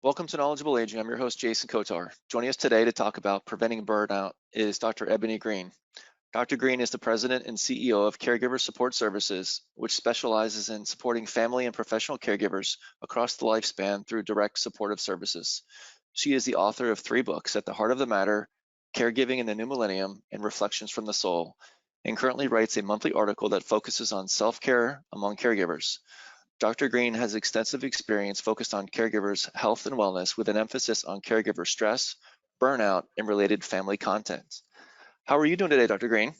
Welcome to Knowledgeable Aging. I'm your host, Jason Kotar. Joining us today to talk about preventing burnout is Dr. Ebony Green. Dr. Green is the president and CEO of Caregiver Support Services, which specializes in supporting family and professional caregivers across the lifespan through direct supportive services. She is the author of 3 books, At the Heart of the Matter, Caregiving in the New Millennium, and Reflections from the Soul, and currently writes a monthly article that focuses on self-care among caregivers. Dr. Green has extensive experience focused on caregivers' health and wellness with an emphasis on caregiver stress, burnout, and related family content. How are you doing today, Dr. Green?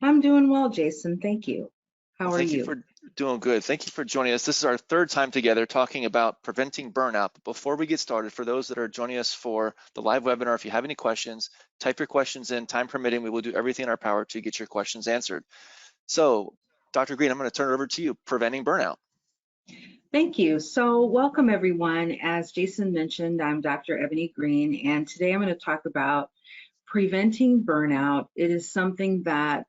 I'm doing well, Jason. Thank you. How Well, are thank you you? for doing good. Thank you for joining us. This is our 3rd time together talking about preventing burnout. But before we get started, for those that are joining us for the live webinar, if you have any questions, type your questions in. Time permitting, we will do everything in our power to get your questions answered. So, Dr. Green, I'm going to turn it over to you, preventing burnout. Thank you. So welcome everyone. As Jason mentioned, I'm Dr. Ebony Green, and today I'm going to talk about preventing burnout. It is something that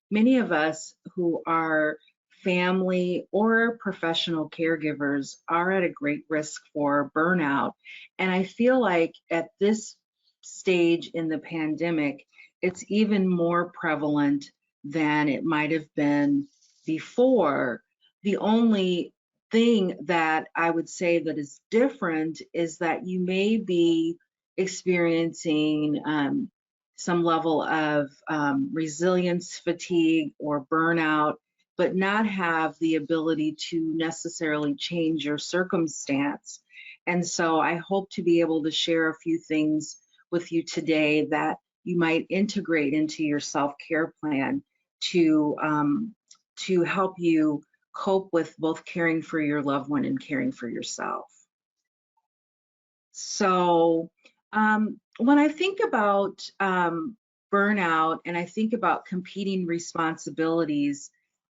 many of us who are family or professional caregivers are at a great risk for burnout. And I feel like at this stage in the pandemic, it's even more prevalent than it might have been before. The only thing that I would say that is different is that you may be experiencing some level of resilience fatigue or burnout, but not have the ability to necessarily change your circumstance. And so I hope to be able to share a few things with you today that you might integrate into your self-care plan to help you cope with both caring for your loved one and caring for yourself. So when I think about burnout and I think about competing responsibilities,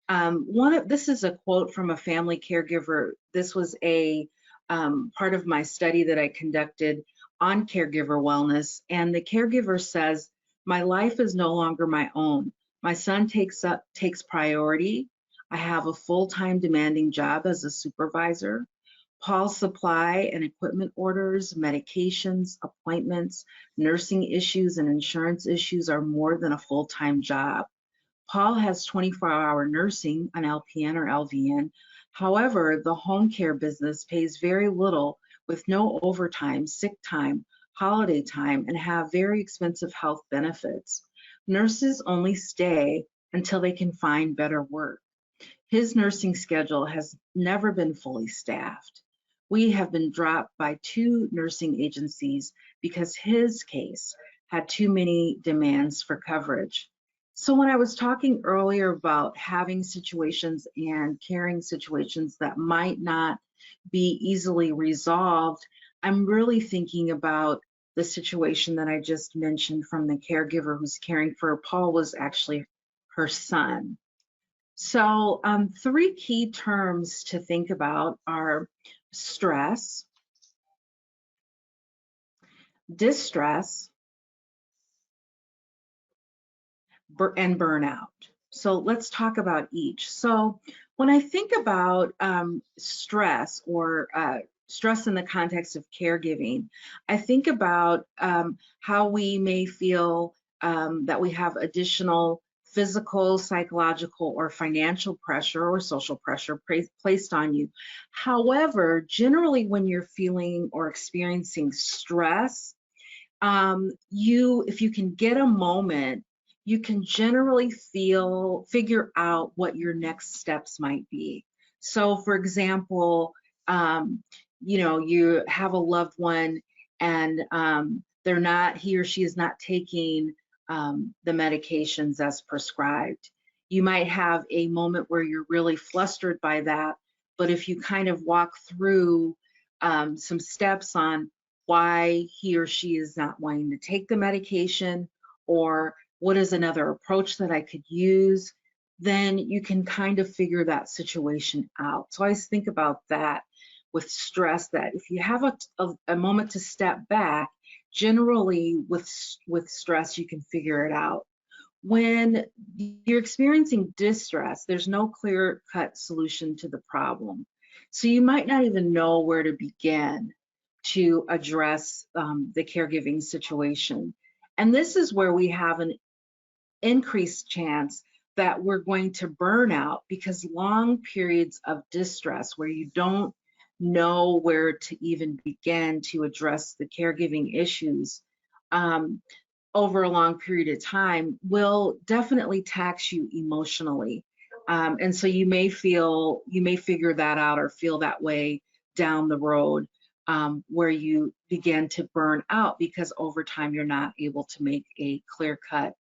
this is a quote from a family caregiver. This was a part of my study that I conducted on caregiver wellness, and the caregiver says, "My life is no longer my own. My son takes priority. I have a full-time demanding job as a supervisor. Paul's supply and equipment orders, medications, appointments, nursing issues, and insurance issues are more than a full-time job. Paul has 24-hour nursing, an LPN or LVN. However, the home care business pays very little with no overtime, sick time, holiday time, and have very expensive health benefits. Nurses only stay until they can find better work. His nursing schedule has never been fully staffed. We have been dropped by 2 nursing agencies because his case had too many demands for coverage." So when I was talking earlier about having situations and caring situations that might not be easily resolved, I'm really thinking about the situation that I just mentioned from the caregiver who's caring for Paul was actually her son. So 3 key terms to think about are stress, distress, and burnout. So let's talk about each. So when I think about stress or stress in the context of caregiving, I think about how we may feel that we have additional physical, psychological, or financial pressure or social pressure placed on you. However, generally when you're feeling or experiencing stress, if you can get a moment, you can generally figure out what your next steps might be. So for example, you have a loved one and he or she is not taking the medications as prescribed. You might have a moment where you're really flustered by that, but if you kind of walk through some steps on why he or she is not wanting to take the medication, or what is another approach that I could use, then you can kind of figure that situation out. So I always think about that with stress, that if you have a moment to step back, generally with stress, you can figure it out. When you're experiencing distress, there's no clear-cut solution to the problem. So you might not even know where to begin to address the caregiving situation. And this is where we have an increased chance that we're going to burn out, because long periods of distress where you don't know where to even begin to address the caregiving issues over a long period of time will definitely tax you emotionally. And so you may figure that out or feel that way down the road, where you begin to burn out because over time you're not able to make a clear-cut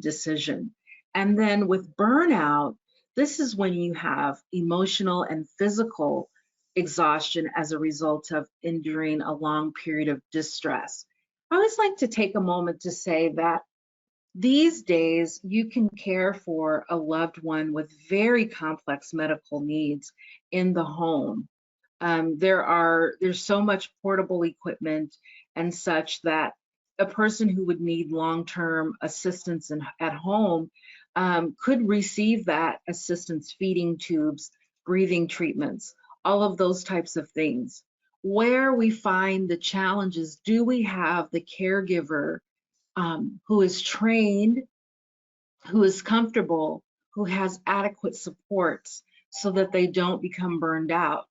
decision. And then with burnout, this is when you have emotional and physical exhaustion as a result of enduring a long period of distress. I always like to take a moment to say that these days you can care for a loved one with very complex medical needs in the home. There's so much portable equipment and such that a person who would need long-term assistance at home could receive that assistance, feeding tubes, breathing treatments, all of those types of things. Where we find the challenges, do we have the caregiver who is trained, who is comfortable, who has adequate supports so that they don't become burned out?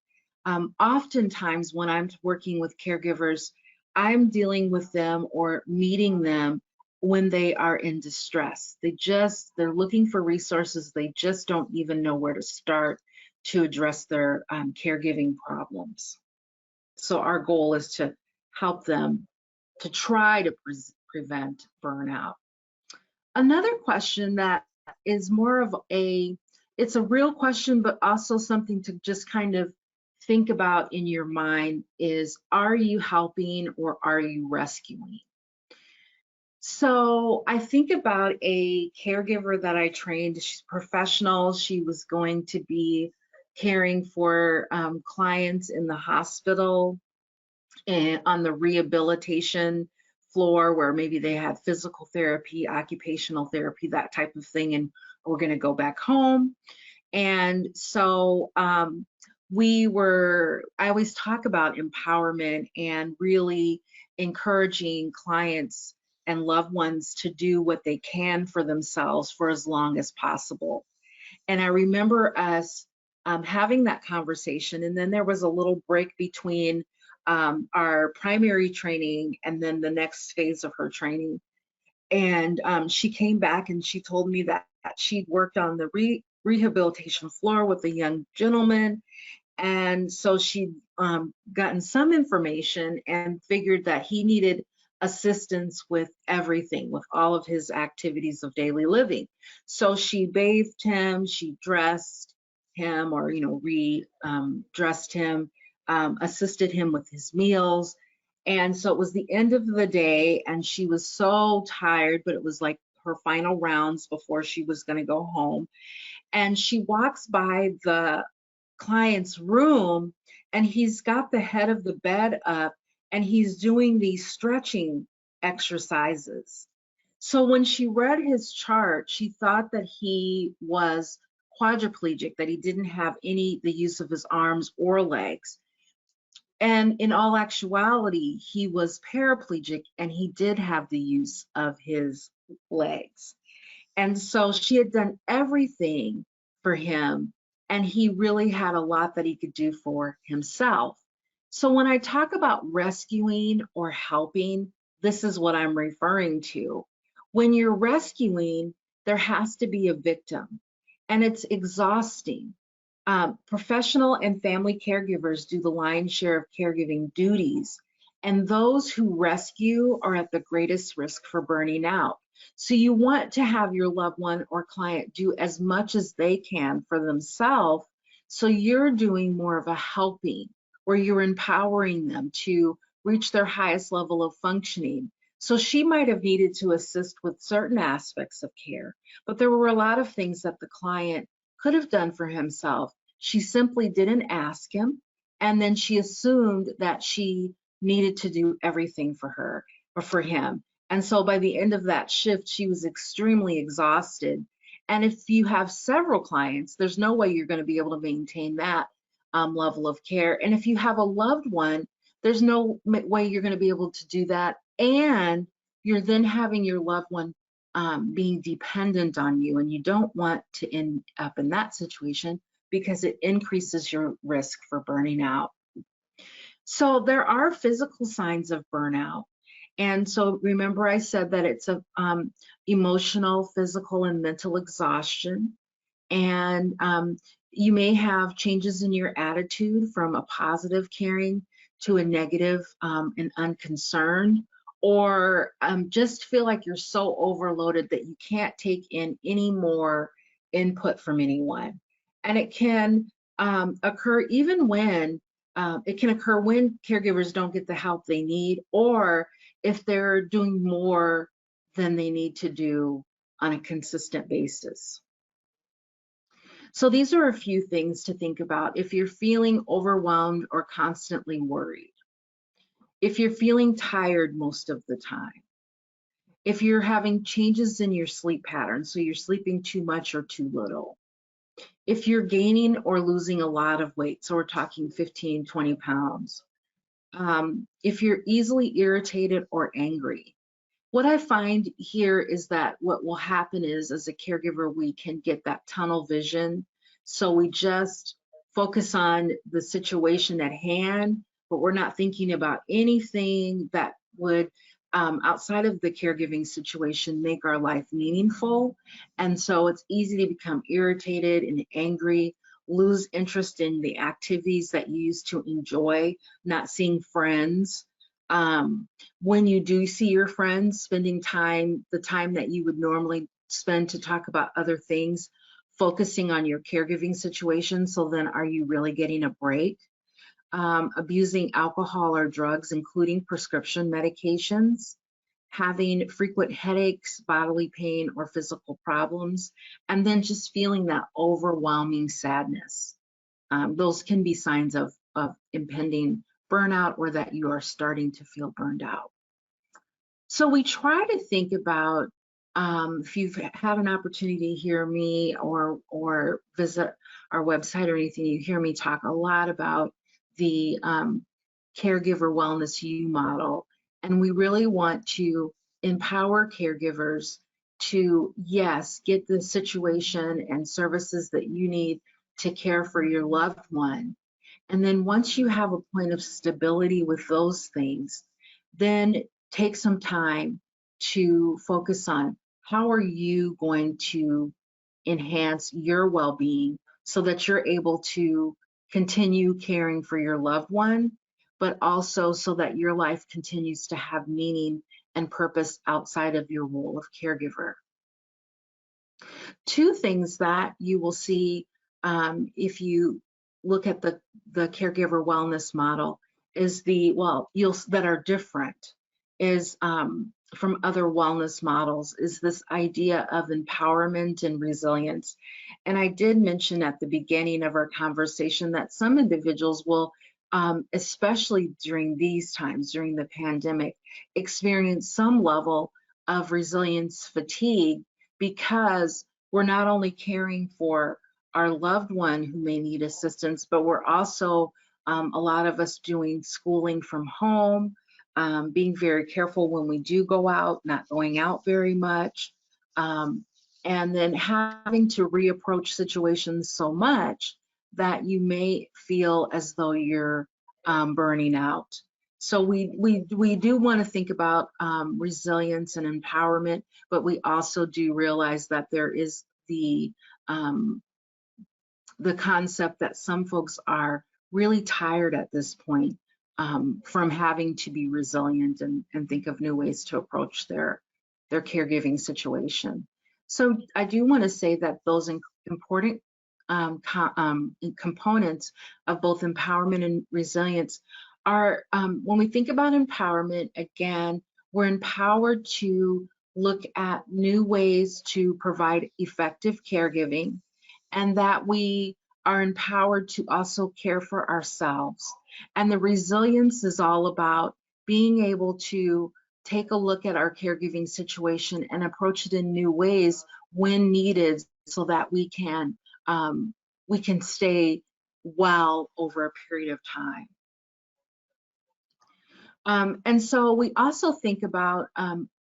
Oftentimes when I'm working with caregivers, I'm dealing with them or meeting them when they are in distress. They're looking for resources. They just don't even know where to start to address their caregiving problems. So our goal is to help them to try to prevent burnout. Another question that is more of it's a real question, but also something to just kind of think about in your mind is, are you helping or are you rescuing? So I think about a caregiver that I trained. She's professional. She was going to be caring for clients in the hospital and on the rehabilitation floor, where maybe they had physical therapy, occupational therapy, that type of thing, and we're going to go back home. And so I always talk about empowerment and really encouraging clients and loved ones to do what they can for themselves for as long as possible. And I remember us having that conversation, and then there was a little break between our primary training and then the next phase of her training. And she came back and she told me that she'd worked on the rehabilitation floor with a young gentleman. And so she'd gotten some information and figured that he needed assistance with everything, with all of his activities of daily living. So she bathed him, she dressed him, or dressed him, assisted him with his meals. And so it was the end of the day and she was so tired, but it was like her final rounds before she was going to go home. And she walks by the client's room and he's got the head of the bed up and he's doing these stretching exercises. So when she read his chart, she thought that he was quadriplegic, that he didn't have the use of his arms or legs. And in all actuality, he was paraplegic and he did have the use of his legs. And so she had done everything for him, and he really had a lot that he could do for himself. So when I talk about rescuing or helping, this is what I'm referring to. When you're rescuing, there has to be a victim, and it's exhausting. Professional and family caregivers do the lion's share of caregiving duties, and those who rescue are at the greatest risk for burning out. So you want to have your loved one or client do as much as they can for themselves, so you're doing more of a helping, where you're empowering them to reach their highest level of functioning. So she might have needed to assist with certain aspects of care, but there were a lot of things that the client could have done for himself. She simply didn't ask him, and then she assumed that she needed to do everything for her or for him. And so by the end of that shift, she was extremely exhausted. And if you have several clients, there's no way you're going to be able to maintain that level of care. And if you have a loved one, There's no way you're going to be able to do that. And you're then having your loved one being dependent on you, and you don't want to end up in that situation because it increases your risk for burning out. So there are physical signs of burnout. And so remember I said that it's a emotional, physical, and mental exhaustion. And you may have changes in your attitude from a positive caring to a negative and unconcerned, or just feel like you're so overloaded that you can't take in any more input from anyone. And it can occur even when it can occur when caregivers don't get the help they need, or if they're doing more than they need to do on a consistent basis. So these are a few things to think about if you're feeling overwhelmed or constantly worried, if you're feeling tired most of the time, if you're having changes in your sleep pattern, so you're sleeping too much or too little, if you're gaining or losing a lot of weight, so we're talking 15, 20 pounds, if you're easily irritated or angry. What I find here is that what will happen is, as a caregiver, we can get that tunnel vision. So we just focus on the situation at hand, but we're not thinking about anything that would, outside of the caregiving situation, make our life meaningful. And so it's easy to become irritated and angry, lose interest in the activities that you used to enjoy, not seeing friends. When you do see your friends, spending time, the time that you would normally spend to talk about other things, focusing on your caregiving situation. So then are you really getting a break? Abusing alcohol or drugs, including prescription medications, having frequent headaches, bodily pain, or physical problems, and then just feeling that overwhelming sadness. Those can be signs of impending burnout, or that you are starting to feel burned out. So we try to think about, if you've had an opportunity to hear me or visit our website or anything, you hear me talk a lot about the Caregiver Wellness U model. And we really want to empower caregivers to, yes, get the situation and services that you need to care for your loved one. And then once you have a point of stability with those things, then take some time to focus on how are you going to enhance your well-being so that you're able to continue caring for your loved one, but also so that your life continues to have meaning and purpose outside of your role of caregiver. Two things that you will see if you look at the caregiver wellness model is that are different is from other wellness models is this idea of empowerment and resilience. And I did mention at the beginning of our conversation that some individuals will, especially during these times, during the pandemic, experience some level of resilience fatigue, because we're not only caring for our loved one who may need assistance, but we're also, a lot of us, doing schooling from home, being very careful when we do go out, not going out very much, and then having to reapproach situations so much that you may feel as though you're burning out. So we do want to think about resilience and empowerment, but we also do realize that there is the concept that some folks are really tired at this point from having to be resilient and think of new ways to approach their caregiving situation. So I do want to say that those important components of both empowerment and resilience are, when we think about empowerment, again, we're empowered to look at new ways to provide effective caregiving, and that we are empowered to also care for ourselves. And the resilience is all about being able to take a look at our caregiving situation and approach it in new ways when needed, so that we can stay well over a period of time. And so we also think about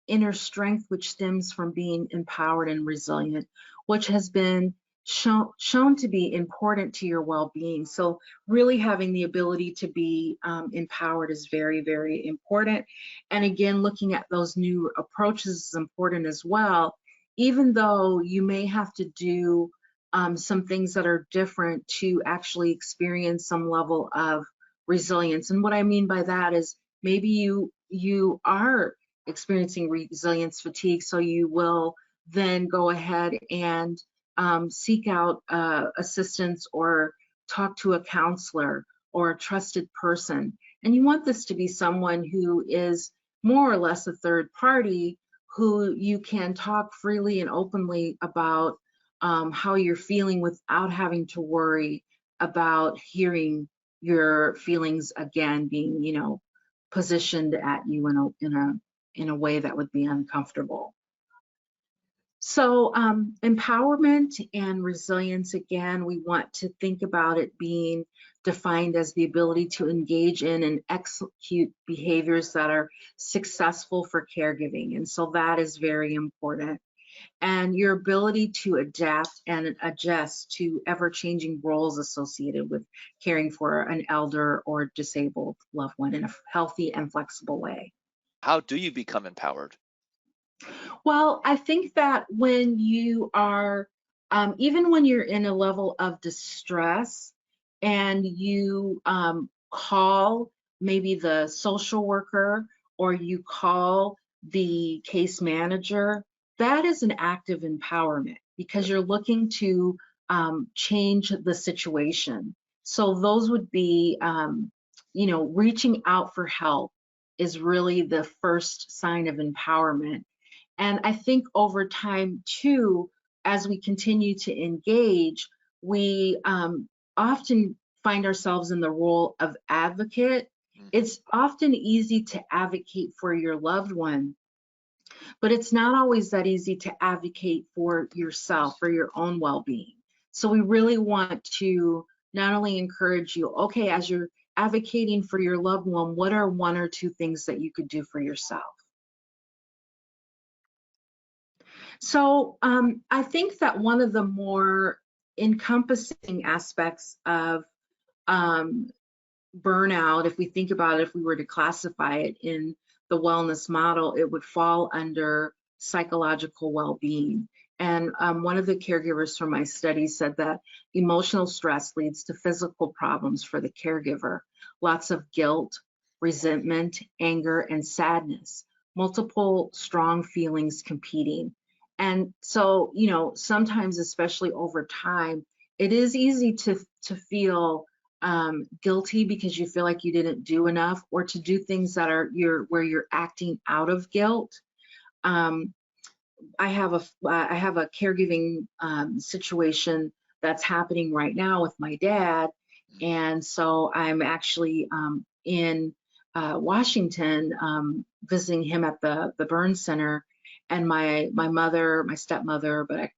inner strength, which stems from being empowered and resilient, which has been shown to be important to your well-being. So really having the ability to be empowered is very, very important. And again, looking at those new approaches is important as well, even though you may have to do some things that are different to actually experience some level of resilience. And what I mean by that is maybe you are experiencing resilience fatigue, so you will then go ahead and seek out assistance or talk to a counselor or a trusted person. And you want this to be someone who is more or less a third party who you can talk freely and openly about how you're feeling without having to worry about hearing your feelings again being, positioned at you in a way that would be uncomfortable. So empowerment and resilience, again, we want to think about it being defined as the ability to engage in and execute behaviors that are successful for caregiving. And so that is very important. And your ability to adapt and adjust to ever-changing roles associated with caring for an elder or disabled loved one in a healthy and flexible way. How do you become empowered? Well, I think that when you are, even when you're in a level of distress and you call maybe the social worker or you call the case manager, that is an act of empowerment because you're looking to change the situation. So those would be, reaching out for help is really the first sign of empowerment. And I think over time, too, as we continue to engage, we often find ourselves in the role of advocate. It's often easy to advocate for your loved one, but it's not always that easy to advocate for yourself, for your own well-being. So we really want to not only encourage you, okay, as you're advocating for your loved one, what are one or two things that you could do for yourself? So I think that one of the more encompassing aspects of burnout, if we think about it, if we were to classify it in the wellness model, it would fall under psychological well-being. And one of the caregivers from my study said that emotional stress leads to physical problems for the caregiver, lots of guilt, resentment, anger, and sadness, multiple strong feelings competing. And so, sometimes, especially over time, it is easy to feel guilty because you feel like you didn't do enough, or to do things that are where you're acting out of guilt. I have a caregiving situation that's happening right now with my dad, and so I'm actually in Washington visiting him at the burn center. And my mother, my stepmother, but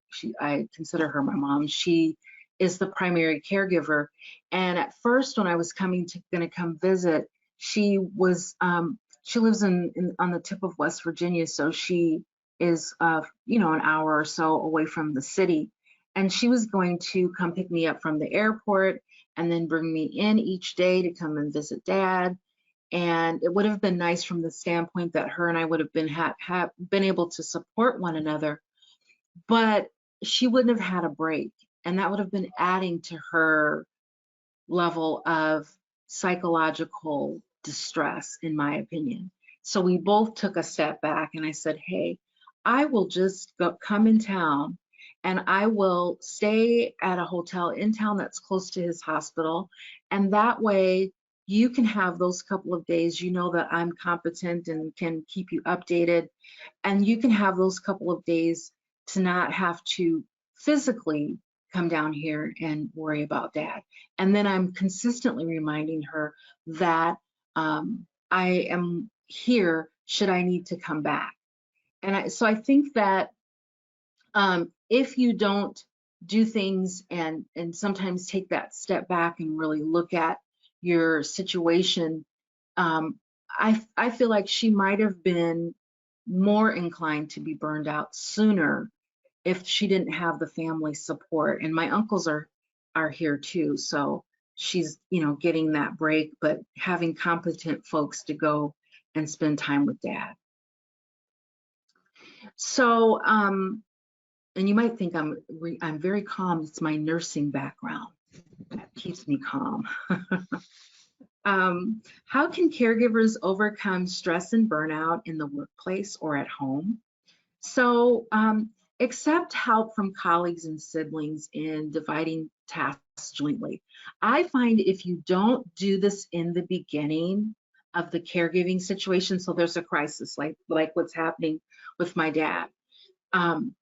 I consider her my mom. She is the primary caregiver. And at first, when I was going to come visit, she lives on the tip of West Virginia, so she is an hour or so away from the city. And she was going to come pick me up from the airport and then bring me in each day to come and visit Dad. And it would have been nice from the standpoint that her and I would have been able to support one another, but she wouldn't have had a break. And that would have been adding to her level of psychological distress, in my opinion. So we both took a step back, and I said, hey, I will just come in town and I will stay at a hotel in town that's close to his hospital. And that way you can have those couple of days, that I'm competent and can keep you updated. And you can have those couple of days to not have to physically come down here and worry about Dad. And then I'm consistently reminding her that I am here should I need to come back. And so I think that if you don't do things and sometimes take that step back and really look at your situation, I feel like she might have been more inclined to be burned out sooner if she didn't have the family support. And my uncles are here too, so she's, getting that break, but having competent folks to go and spend time with dad. So, and you might think I'm very calm. It's my nursing background that keeps me calm. How can caregivers overcome stress and burnout in the workplace or at home? So, accept help from colleagues and siblings in dividing tasks jointly. I find if you don't do this in the beginning of the caregiving situation, so there's a crisis like what's happening with my dad. Um,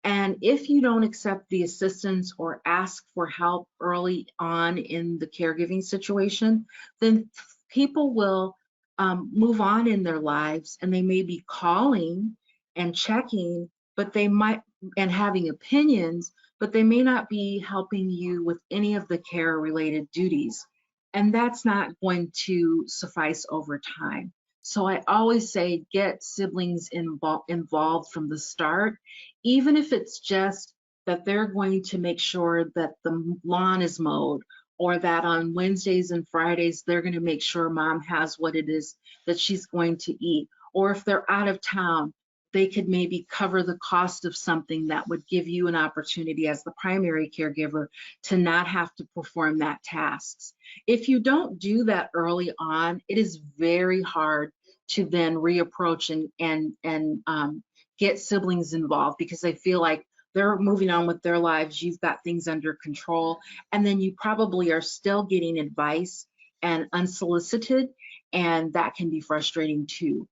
and if you don't accept the assistance or ask for help early on in the caregiving situation, then people will move on in their lives, and they may be calling and checking, but they might, and having opinions, but they may not be helping you with any of the care related duties. And that's not going to suffice over time. So I always say get siblings involved from the start, even if it's just that they're going to make sure that the lawn is mowed, or that on Wednesdays and Fridays, they're going to make sure mom has what it is that she's going to eat. Or if they're out of town, they could maybe cover the cost of something that would give you an opportunity as the primary caregiver to not have to perform that tasks. If you don't do that early on, it is very hard to then reapproach and get siblings involved, because they feel like they're moving on with their lives, you've got things under control, and then you probably are still getting advice and unsolicited, and that can be frustrating too.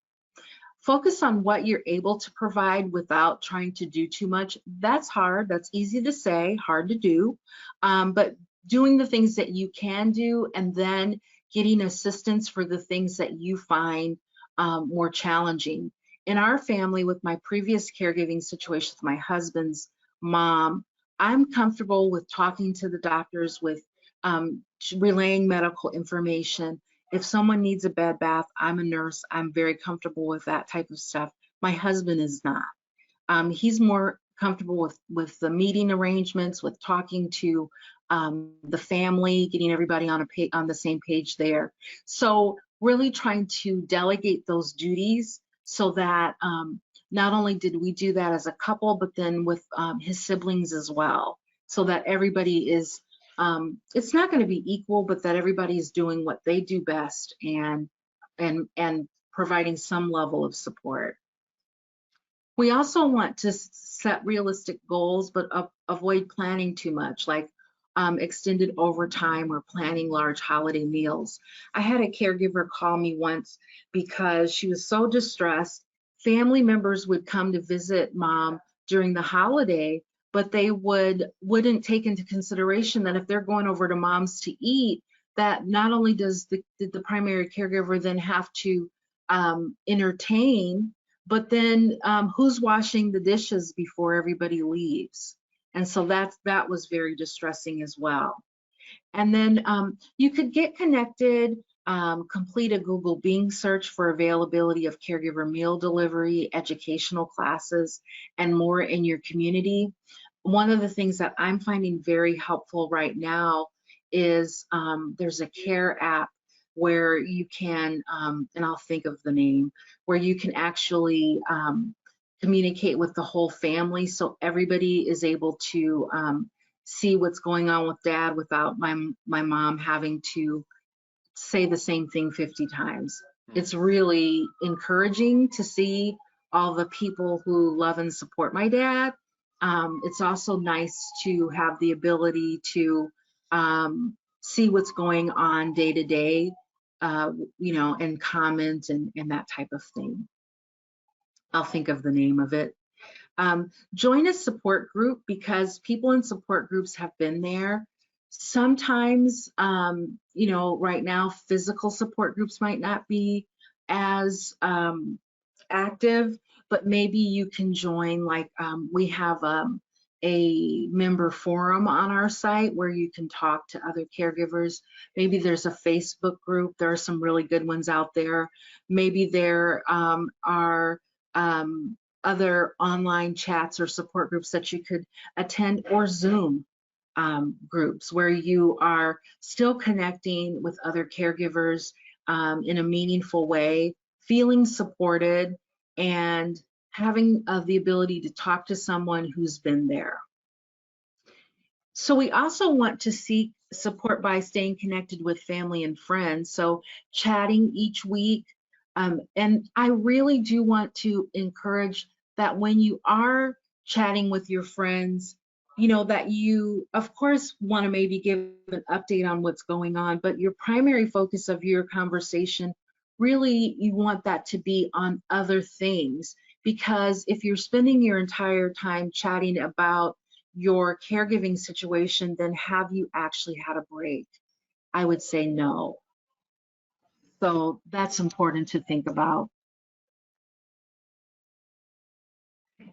Focus on what you're able to provide without trying to do too much. That's hard. That's easy to say, hard to do. But doing the things that you can do, and then getting assistance for the things that you find more challenging. In our family, with my previous caregiving situation with my husband's mom, I'm comfortable with talking to the doctors, with relaying medical information. If someone needs a bed bath, I'm a nurse. I'm very comfortable with that type of stuff. My husband is not. He's more comfortable with the meeting arrangements, with talking to the family, getting everybody on the same page there. So really trying to delegate those duties so that not only did we do that as a couple, but then with his siblings as well, so that everybody is, it's not going to be equal, but that everybody is doing what they do best, and providing some level of support. We also want to set realistic goals, but avoid planning too much, like extended overtime or planning large holiday meals. I had a caregiver call me once because she was so distressed. Family members would come to visit mom during the holiday, but they wouldn't take into consideration that if they're going over to mom's to eat, that not only does the primary caregiver then have to entertain, but then who's washing the dishes before everybody leaves? And so that was very distressing as well. And then you could get connected, complete a Google Bing search for availability of caregiver meal delivery, educational classes, and more in your community. One of the things that I'm finding very helpful right now is there's a care app where you can, and I'll think of the name, where you can actually communicate with the whole family, so everybody is able to see what's going on with dad without my mom having to say the same thing 50 times. It's really encouraging to see all the people who love and support my dad. It's also nice to have the ability to see what's going on day to day, and comment and that type of thing. I'll think of the name of it. Join a support group, because people in support groups have been there. Sometimes, right now, physical support groups might not be as active, but maybe you can join, like we have a member forum on our site where you can talk to other caregivers. Maybe there's a Facebook group. There are some really good ones out there. Maybe there are other online chats or support groups that you could attend, or Zoom groups where you are still connecting with other caregivers in a meaningful way, feeling supported, and having the ability to talk to someone who's been there. So we also want to seek support by staying connected with family and friends. So chatting each week. And I really do want to encourage that when you are chatting with your friends, you know, that you, of course, want to maybe give an update on what's going on, but your primary focus of your conversation, really, you want that to be on other things. Because if you're spending your entire time chatting about your caregiving situation, then have you actually had a break? I would say no. So that's important to think about.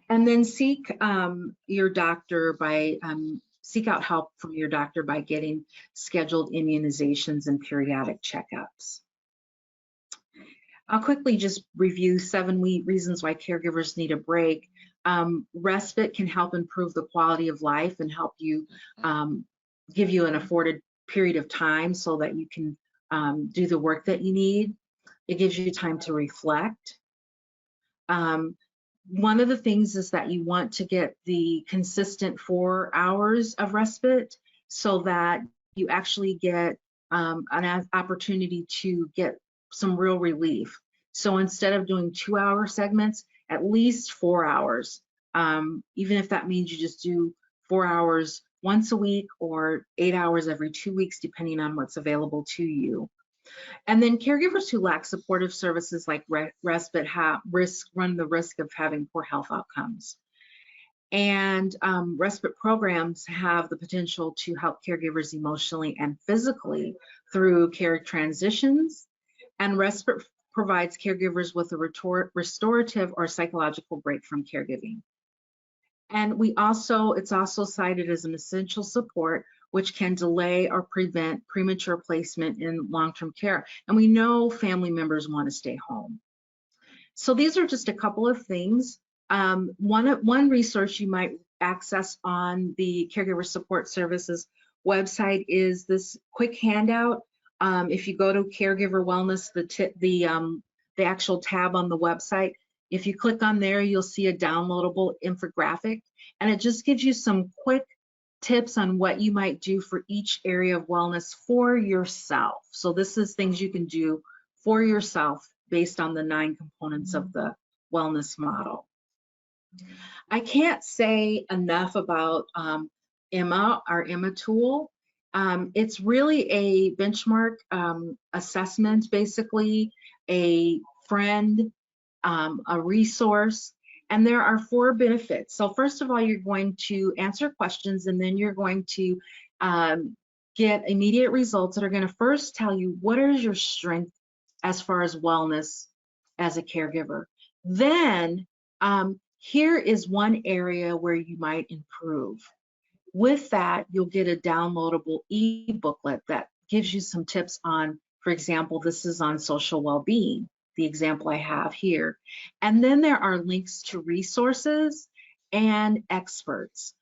And then seek your doctor by seek out help from your doctor by getting scheduled immunizations and periodic checkups. I'll quickly just review 7 reasons why caregivers need a break. Respite can help improve the quality of life and help you give you an afforded period of time so that you can do the work that you need. It gives you time to reflect. One of the things is that you want to get the consistent 4 hours of respite so that you actually get an opportunity to get some real relief. So instead of doing 2-hour segments, at least 4 hours, even if that means you just do 4 hours once a week or 8 hours every 2 weeks, depending on what's available to you. And then caregivers who lack supportive services like respite run the risk of having poor health outcomes. And respite programs have the potential to help caregivers emotionally and physically through care transitions. And respite provides caregivers with a restorative or psychological break from caregiving. And it's also cited as an essential support, which can delay or prevent premature placement in long-term care. And we know family members want to stay home. So these are just a couple of things. One resource you might access on the Caregiver Support Services website is this quick handout. If you go to Caregiver Wellness, the actual tab on the website, if you click on there, you'll see a downloadable infographic, and it just gives you some quick tips on what you might do for each area of wellness for yourself. So this is things you can do for yourself based on the 9 components of the wellness model. I can't say enough about Emma, our Emma tool. It's really a benchmark assessment, basically a friend, a resource, and there are 4 benefits. So first of all, you're going to answer questions, and then you're going to get immediate results that are going to first tell you what is your strength as far as wellness as a caregiver. Then here is one area where you might improve. With that, you'll get a downloadable e-booklet that gives you some tips on, for example, this is on social well-being, the example I have here. And then there are links to resources and experts,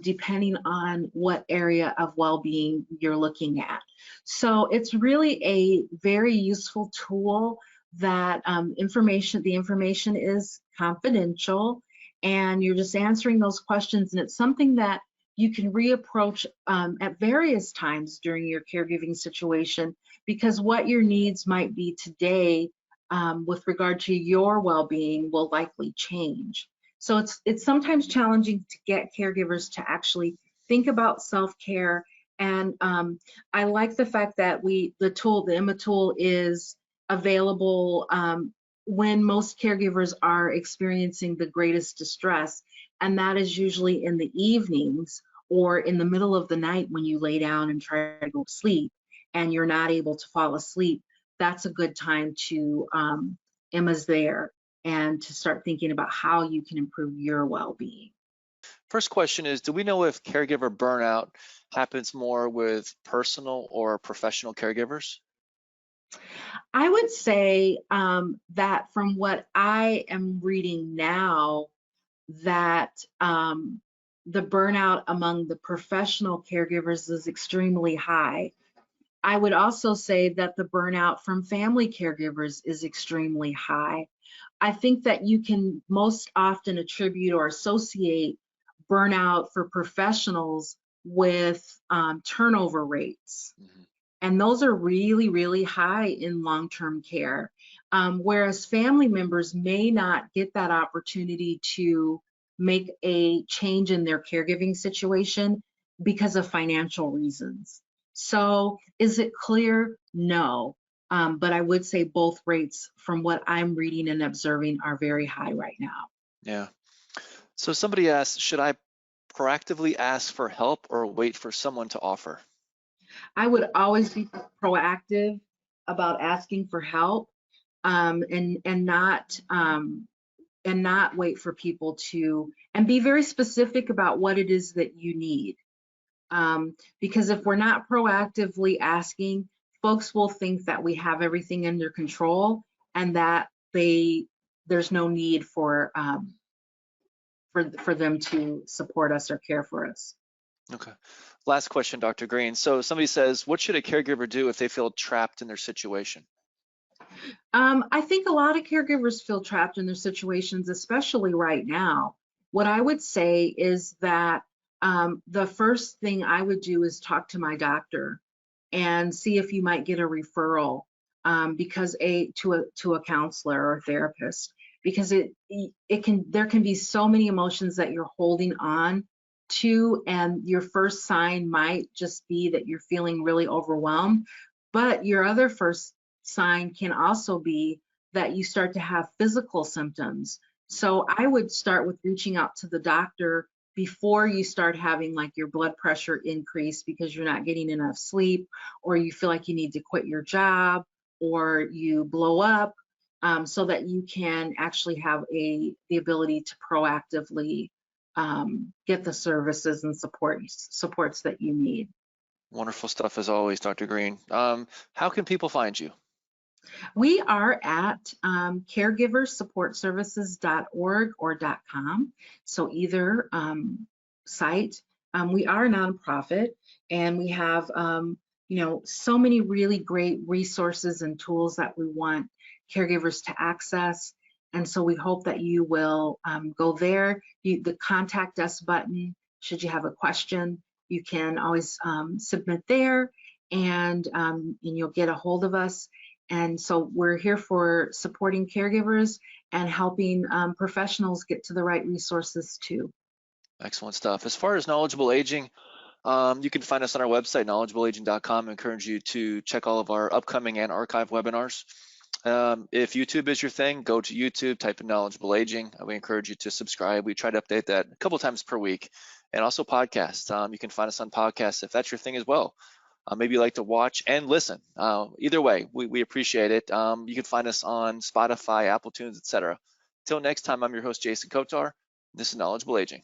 depending on what area of well-being you're looking at. So it's really a very useful tool that the information is confidential, and you're just answering those questions, and it's something that you can reapproach at various times during your caregiving situation, because what your needs might be today with regard to your well-being will likely change. So it's sometimes challenging to get caregivers to actually think about self-care. And I like the fact that the Emma tool is available when most caregivers are experiencing the greatest distress, and that is usually in the evenings or in the middle of the night when you lay down and try to go to sleep and you're not able to fall asleep. That's a good time to Emma's there and to start thinking about how you can improve your well-being. First question is, do we know if caregiver burnout happens more with personal or professional caregivers? I would say that from what I am reading now, that the burnout among the professional caregivers is extremely high. I would also say that the burnout from family caregivers is extremely high. I think that you can most often attribute or associate burnout for professionals with turnover rates. Mhm. And those are really, really high in long-term care. Whereas family members may not get that opportunity to make a change in their caregiving situation because of financial reasons. So is it clear? No. But I would say both rates, from what I'm reading and observing, are very high right now. Yeah. So somebody asked, should I proactively ask for help or wait for someone to offer? I would always be proactive about asking for help, and not wait for people to, and be very specific about what it is that you need. Because if we're not proactively asking, folks will think that we have everything under control and that there's no need for them to support us or care for us. Okay. Last question, Dr. Green. So somebody says, what should a caregiver do if they feel trapped in their situation? I think a lot of caregivers feel trapped in their situations, especially right now. What I would say is that the first thing I would do is talk to my doctor and see if you might get a referral, because to a counselor or therapist, because there can be so many emotions that you're holding on to, and your first sign might just be that you're feeling really overwhelmed, but your other first sign can also be that you start to have physical symptoms. So I would start with reaching out to the doctor before you start having like your blood pressure increase because you're not getting enough sleep, or you feel like you need to quit your job, or you blow up, so that you can actually have the ability to proactively get the services and supports that you need. Wonderful stuff as always, Dr. Green. How can people find you? We are at caregiversupportservices.org or .com. So either site. We are a nonprofit, and we have so many really great resources and tools that we want caregivers to access. And so we hope that you will go there. The contact us button, should you have a question, you can always submit there, and you'll get a hold of us. And so we're here for supporting caregivers and helping professionals get to the right resources too. Excellent stuff. As far as knowledgeable aging, you can find us on our website, knowledgeableaging.com. I encourage you to check all of our upcoming and archive webinars. If YouTube is your thing, go to YouTube, type in Knowledgeable Aging. We encourage you to subscribe. We try to update that a couple times per week. And also podcasts. You can find us on podcasts if that's your thing as well. Maybe you like to watch and listen. Either way, we appreciate it. You can find us on Spotify, Apple Tunes, etc. Till next time, I'm your host, Jason Kotar. This is Knowledgeable Aging.